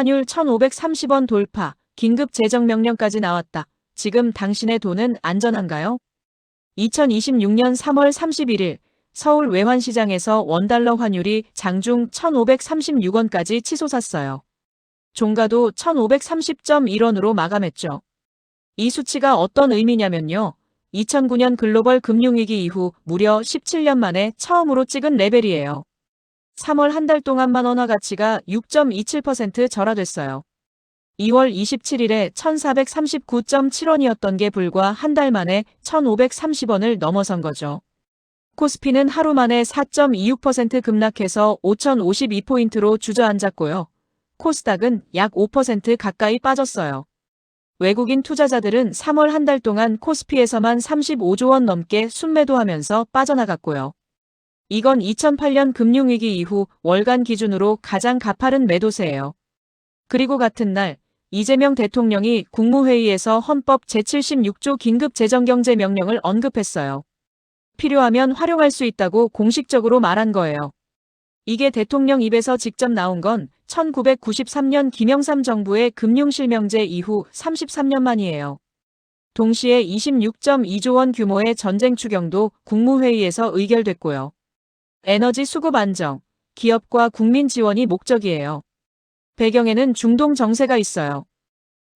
환율 1,530원 돌파, 긴급 재정 명령까지 나왔다. 지금 당신의 돈은 안전한가요? 2026년 3월 31일 서울 외환시장에서 원달러 환율이 장중 1,536원까지 치솟았어요. 종가도 1,530.1원으로 마감했죠. 이 수치가 어떤 의미냐면요. 2009년 글로벌 금융위기 이후 무려 17년 만에 처음으로 찍은 레벨이에요. 3월 한 달 동안만 원화 가치가 6.27% 절하됐어요. 2월 27일에 1,439.7원이었던 게 불과 한 달 만에 1,530원을 넘어선 거죠. 코스피는 하루 만에 4.26% 급락해서 5,052포인트로 주저앉았고요. 코스닥은 약 5% 가까이 빠졌어요. 외국인 투자자들은 3월 한 달 동안 코스피에서만 35조 원 넘게 순매도하면서 빠져나갔고요. 이건 2008년 금융위기 이후 월간 기준으로 가장 가파른 매도세예요. 그리고 같은 날 이재명 대통령이 국무회의에서 헌법 제76조 긴급재정경제명령을 언급했어요. 필요하면 활용할 수 있다고 공식적으로 말한 거예요. 이게 대통령 입에서 직접 나온 건 1993년 김영삼 정부의 금융실명제 이후 33년 만이에요. 동시에 26.2조 원 규모의 전쟁 추경도 국무회의에서 의결됐고요. 에너지 수급 안정, 기업과 국민 지원이 목적이에요. 배경에는 중동 정세가 있어요.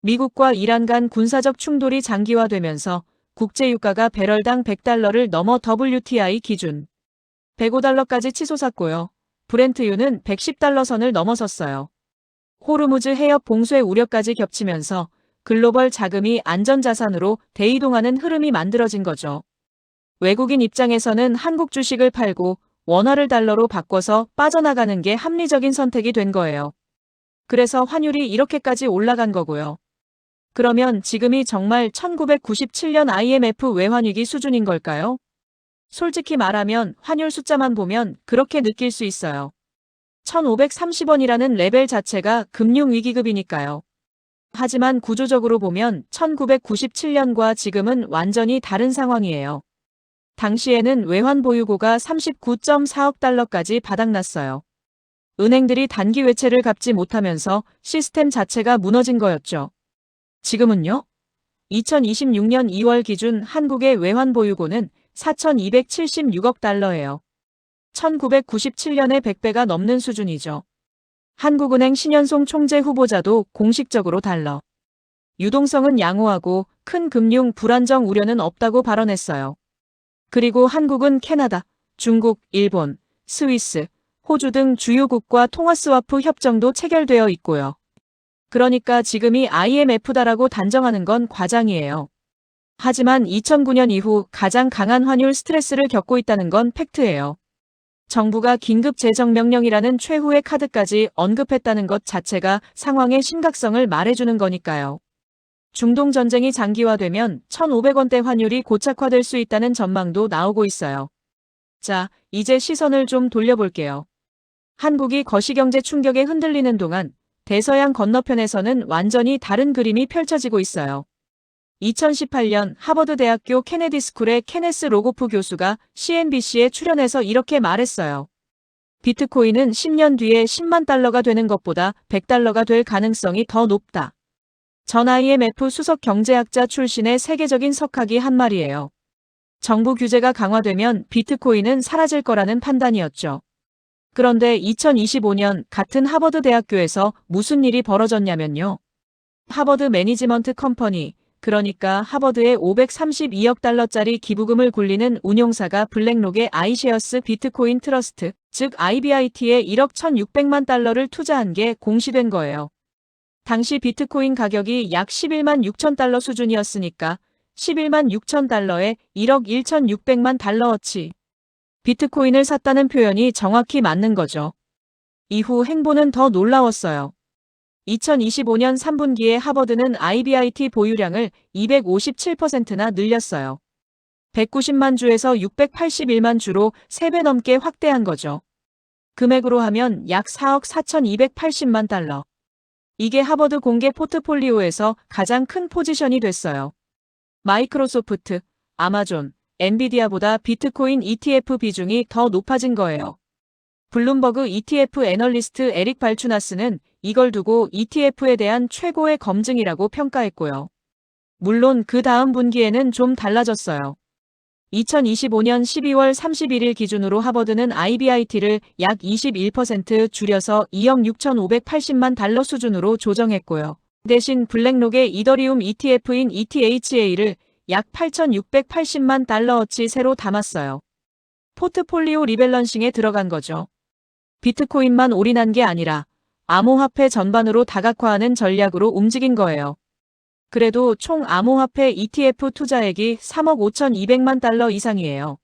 미국과 이란 간 군사적 충돌이 장기화되면서 국제유가가 배럴당 100달러를 넘어 WTI 기준 105달러까지 치솟았고요. 브렌트유는 110달러 선을 넘어섰어요. 호르무즈 해협 봉쇄 우려까지 겹치면서 글로벌 자금이 안전자산으로 대이동하는 흐름이 만들어진 거죠. 외국인 입장에서는 한국 주식을 팔고 원화를 달러로 바꿔서 빠져나가는 게 합리적인 선택이 된 거예요. 그래서 환율이 이렇게까지 올라간 거고요. 그러면 지금이 정말 1997년 IMF 외환위기 수준인 걸까요? 솔직히 말하면 환율 숫자만 보면 그렇게 느낄 수 있어요. 1,530원이라는 레벨 자체가 금융위기급이니까요. 하지만 구조적으로 보면 1997년과 지금은 완전히 다른 상황이에요. 당시에는 외환 보유고가 39.4억 달러까지 바닥났어요. 은행들이 단기 외채를 갚지 못하면서 시스템 자체가 무너진 거였죠. 지금은요? 2026년 2월 기준 한국의 외환 보유고는 4,276억 달러예요. 1997년의 100배가 넘는 수준이죠. 한국은행 신현송 총재 후보자도 공식적으로 달러 유동성은 양호하고 큰 금융 불안정 우려는 없다고 발언했어요. 그리고 한국은 캐나다, 중국, 일본, 스위스, 호주 등 주요국과 통화스와프 협정도 체결되어 있고요. 그러니까 지금이 IMF다라고 단정하는 건 과장이에요. 하지만 2009년 이후 가장 강한 환율 스트레스를 겪고 있다는 건 팩트예요. 정부가 긴급재정명령이라는 최후의 카드까지 언급했다는 것 자체가 상황의 심각성을 말해주는 거니까요. 중동 전쟁이 장기화되면 1,500원대 환율이 고착화될 수 있다는 전망도 나오고 있어요. 자, 이제 시선을 좀 돌려볼게요. 한국이 거시경제 충격에 흔들리는 동안 대서양 건너편에서는 완전히 다른 그림이 펼쳐지고 있어요. 2018년 하버드대학교 케네디 스쿨의 케네스 로고프 교수가 CNBC에 출연해서 이렇게 말했어요. 비트코인은 10년 뒤에 10만 달러가 되는 것보다 100달러가 될 가능성이 더 높다. 전 IMF 수석 경제학자 출신의 세계적인 석학이 한 말이에요. 정부 규제가 강화되면 비트코인은 사라질 거라는 판단이었죠. 그런데 2025년 같은 하버드 대학교에서 무슨 일이 벌어졌냐면요. 하버드 매니지먼트 컴퍼니, 그러니까 하버드에 532억 달러짜리 기부금을 굴리는 운용사가 블랙록의 아이셰어스 비트코인 트러스트, 즉 IBIT에 1억 1,600만 달러를 투자한 게 공시된 거예요. 당시 비트코인 가격이 약 11만 6천 달러 수준이었으니까 11만 6천 달러에 1억 1,600만 달러어치. 비트코인을 샀다는 표현이 정확히 맞는 거죠. 이후 행보는 더 놀라웠어요. 2025년 3분기에 하버드는 IBIT 보유량을 257%나 늘렸어요. 190만 주에서 681만 주로 3배 넘게 확대한 거죠. 금액으로 하면 약 4억 4,280만 달러. 이게 하버드 공개 포트폴리오에서 가장 큰 포지션이 됐어요. 마이크로소프트, 아마존, 엔비디아보다 비트코인 ETF 비중이 더 높아진 거예요. 블룸버그 ETF 애널리스트 에릭 발추나스는 이걸 두고 ETF에 대한 최고의 검증이라고 평가했고요. 물론 그 다음 분기에는 좀 달라졌어요. 2025년 12월 31일 기준으로 하버드는 IBIT를 약 21% 줄여서 2억 6,580만 달러 수준으로 조정했고요. 대신 블랙록의 이더리움 ETF인 ETHA를 약 8,680만 달러어치 새로 담았어요. 포트폴리오 리밸런싱에 들어간 거죠. 비트코인만 올인한 게 아니라 암호화폐 전반으로 다각화하는 전략으로 움직인 거예요. 그래도 총 암호화폐 ETF 투자액이 3억 5,200만 달러 이상이에요.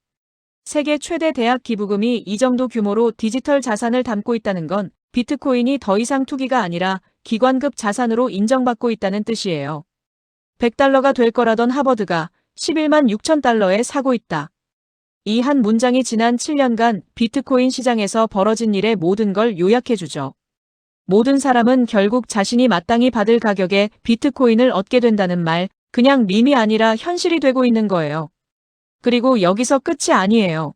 세계 최대 대학 기부금이 이 정도 규모로 디지털 자산을 담고 있다는 건 비트코인이 더 이상 투기가 아니라 기관급 자산으로 인정받고 있다는 뜻이에요. 100달러가 될 거라던 하버드가 11만 6천 달러에 사고 있다. 이 한 문장이 지난 7년간 비트코인 시장에서 벌어진 일의 모든 걸 요약해주죠. 모든 사람은 결국 자신이 마땅히 받을 가격에 비트코인을 얻게 된다는 말, 그냥 밈이 아니라 현실이 되고 있는 거예요. 그리고 여기서 끝이 아니에요.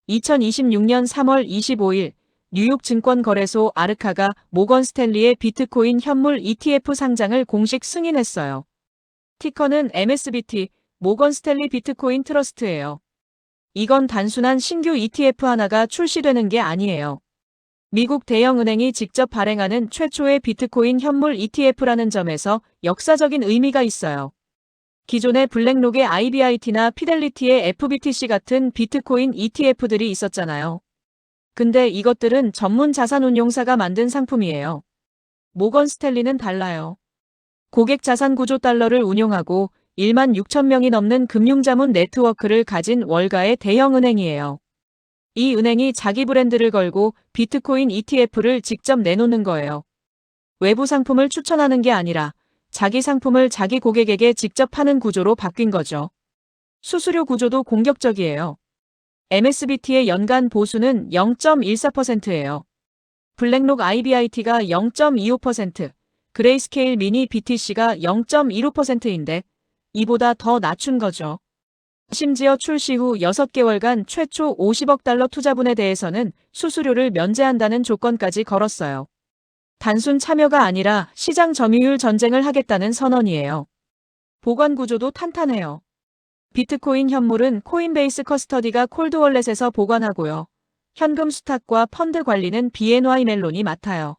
2026년 3월 25일 뉴욕 증권거래소 아르카가 모건 스탠리의 비트코인 현물 ETF 상장을 공식 승인했어요. 티커는 MSBT, 모건 스탠리 비트코인 트러스트예요. 이건 단순한 신규 ETF 하나가 출시되는 게 아니에요. 미국 대형은행이 직접 발행하는 최초의 비트코인 현물 ETF라는 점에서 역사적인 의미가 있어요. 기존의 블랙록의 IBIT나 피델리티의 FBTC 같은 비트코인 ETF들이 있었잖아요. 근데 이것들은 전문 자산운용사가 만든 상품이에요. 모건 스탠리는 달라요. 고객 자산 구조 달러를 운용하고 1만 6천 명이 넘는 금융자문 네트워크를 가진 월가의 대형은행이에요. 이 은행이 자기 브랜드를 걸고 비트코인 ETF를 직접 내놓는 거예요. 외부 상품을 추천하는 게 아니라 자기 상품을 자기 고객에게 직접 파는 구조로 바뀐 거죠. 수수료 구조도 공격적이에요. MSBT의 연간 보수는 0.14%예요. 블랙록 IBIT가 0.25%, 그레이스케일 미니 BTC가 0.15%인데 이보다 더 낮춘 거죠. 심지어 출시 후 6개월간 최초 50억 달러 투자분에 대해서는 수수료를 면제한다는 조건까지 걸었어요. 단순 참여가 아니라 시장 점유율 전쟁을 하겠다는 선언이에요. 보관 구조도 탄탄해요. 비트코인 현물은 코인베이스 커스터디가 콜드월렛에서 보관하고요. 현금 수탁과 펀드 관리는 BNY 멜론이 맡아요.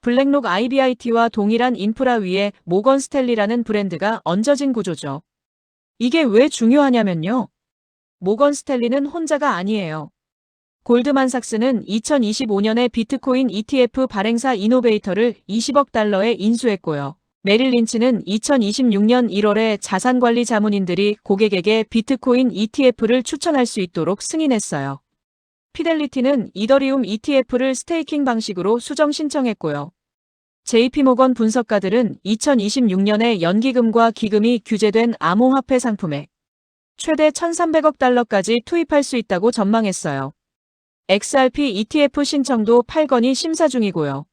블랙록 IBIT와 동일한 인프라 위에 모건 스탠리라는 브랜드가 얹어진 구조죠. 이게 왜 중요하냐면요. 모건 스탠리는 혼자가 아니에요. 골드만삭스는 2025년에 비트코인 ETF 발행사 이노베이터를 20억 달러에 인수했고요. 메릴 린치는 2026년 1월에 자산관리 자문인들이 고객에게 비트코인 ETF를 추천할 수 있도록 승인했어요. 피델리티는 이더리움 ETF를 스테이킹 방식으로 수정 신청했고요. JP모건 분석가들은 2026년에 연기금과 기금이 규제된 암호화폐 상품에 최대 1,300억 달러까지 투입할 수 있다고 전망했어요. XRP ETF 신청도 8건이 심사 중이고요.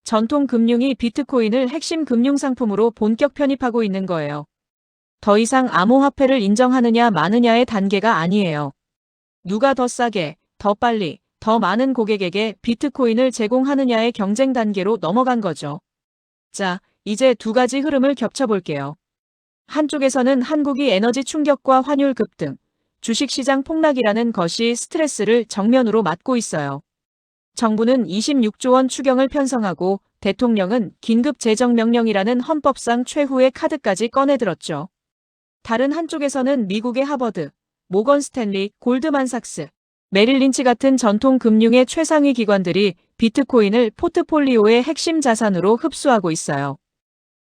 전통 금융이 비트코인을 핵심 금융상품으로 본격 편입하고 있는 거예요. 더 이상 암호화폐를 인정하느냐 마느냐의 단계가 아니에요. 누가 더 싸게, 더 빨리, 더 많은 고객에게 비트코인을 제공하느냐의 경쟁 단계로 넘어간 거죠. 자, 이제 두 가지 흐름을 겹쳐볼게요. 한쪽에서는 한국이 에너지 충격과 환율 급등, 주식시장 폭락이라는 것이 스트레스를 정면으로 맞고 있어요. 정부는 26조 원 추경을 편성하고 대통령은 긴급 재정명령이라는 헌법상 최후의 카드까지 꺼내들었죠. 다른 한쪽에서는 미국의 하버드, 모건 스탠리, 골드만삭스, 메릴 린치 같은 전통 금융의 최상위 기관들이 비트코인을 포트폴리오의 핵심 자산으로 흡수하고 있어요.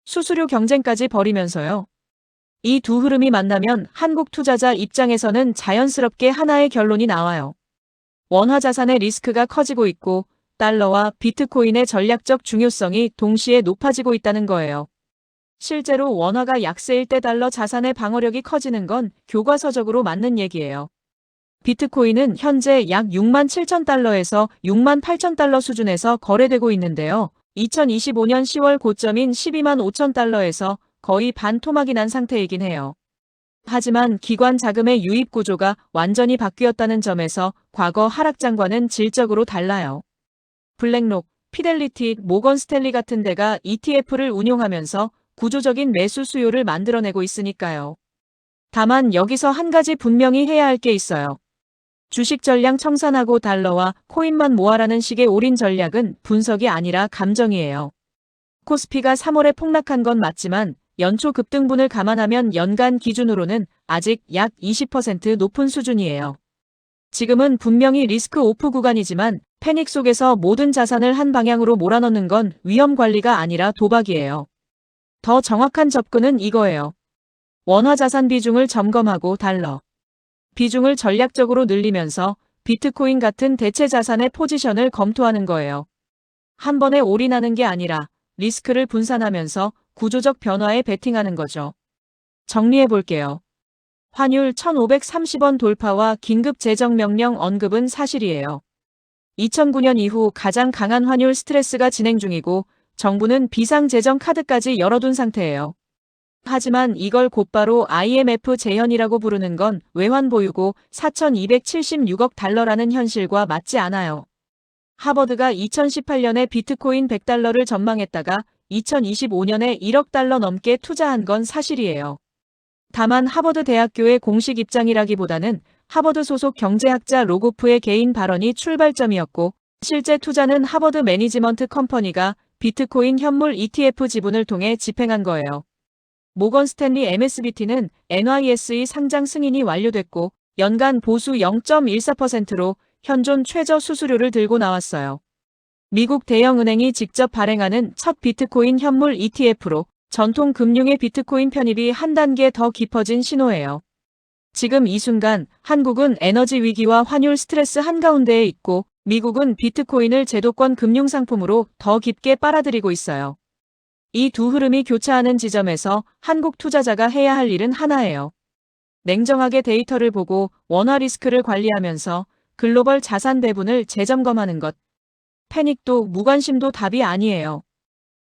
수수료 경쟁까지 벌이면서요. 이 두 흐름이 만나면 한국 투자자 입장에서는 자연스럽게 하나의 결론이 나와요. 원화 자산의 리스크가 커지고 있고 달러와 비트코인의 전략적 중요성이 동시에 높아지고 있다는 거예요. 실제로 원화가 약세일 때 달러 자산의 방어력이 커지는 건 교과서적으로 맞는 얘기예요. 비트코인은 현재 약 6만 7천 달러에서 6만 8천 달러 수준에서 거래되고 있는데요. 2025년 10월 고점인 12만 5천 달러에서 거의 반 토막이 난 상태이긴 해요. 하지만 기관 자금의 유입 구조가 완전히 바뀌었다는 점에서 과거 하락장과는 질적으로 달라요. 블랙록, 피델리티, 모건 스탠리 같은 데가 ETF를 운용하면서 구조적인 매수 수요를 만들어내고 있으니까요. 다만 여기서 한 가지 분명히 해야 할 게 있어요. 주식 전량 청산하고 달러와 코인만 모아라는 식의 올인 전략은 분석이 아니라 감정이에요. 코스피가 3월에 폭락한 건 맞지만 연초 급등분을 감안하면 연간 기준으로는 아직 약 20% 높은 수준이에요. 지금은 분명히 리스크 오프 구간이지만 패닉 속에서 모든 자산을 한 방향으로 몰아넣는 건 위험 관리가 아니라 도박이에요. 더 정확한 접근은 이거예요. 원화 자산 비중을 점검하고 달러 비중을 전략적으로 늘리면서 비트코인 같은 대체 자산의 포지션을 검토하는 거예요. 한 번에 올인하는 게 아니라 리스크를 분산하면서 구조적 변화에 베팅하는 거죠. 정리해 볼게요. 환율 1,530원 돌파와 긴급 재정명령 언급은 사실이에요. 2009년 이후 가장 강한 환율 스트레스가 진행 중이고 정부는 비상재정 카드까지 열어둔 상태예요. 하지만 이걸 곧바로 IMF 재현이라고 부르는 건 외환 보유고 4,276억 달러라는 현실과 맞지 않아요. 하버드가 2018년에 비트코인 100달러를 전망했다가 2025년에 1억 달러 넘게 투자한 건 사실이에요. 다만 하버드 대학교의 공식 입장이라기보다는 하버드 소속 경제학자 로고프의 개인 발언이 출발점이었고 실제 투자는 하버드 매니지먼트 컴퍼니가 비트코인 현물 ETF 지분을 통해 집행한 거예요. 모건 스탠리 MSBT는 NYSE 상장 승인이 완료됐고 연간 보수 0.14%로 현존 최저 수수료를 들고 나왔어요. 미국 대형은행이 직접 발행하는 첫 비트코인 현물 ETF로 전통 금융의 비트코인 편입이 한 단계 더 깊어진 신호예요. 지금 이 순간 한국은 에너지 위기와 환율 스트레스 한가운데에 있고 미국은 비트코인을 제도권 금융상품으로 더 깊게 빨아들이고 있어요. 이 두 흐름이 교차하는 지점에서 한국 투자자가 해야 할 일은 하나예요. 냉정하게 데이터를 보고 원화 리스크를 관리하면서 글로벌 자산 배분을 재점검하는 것. 패닉도 무관심도 답이 아니에요.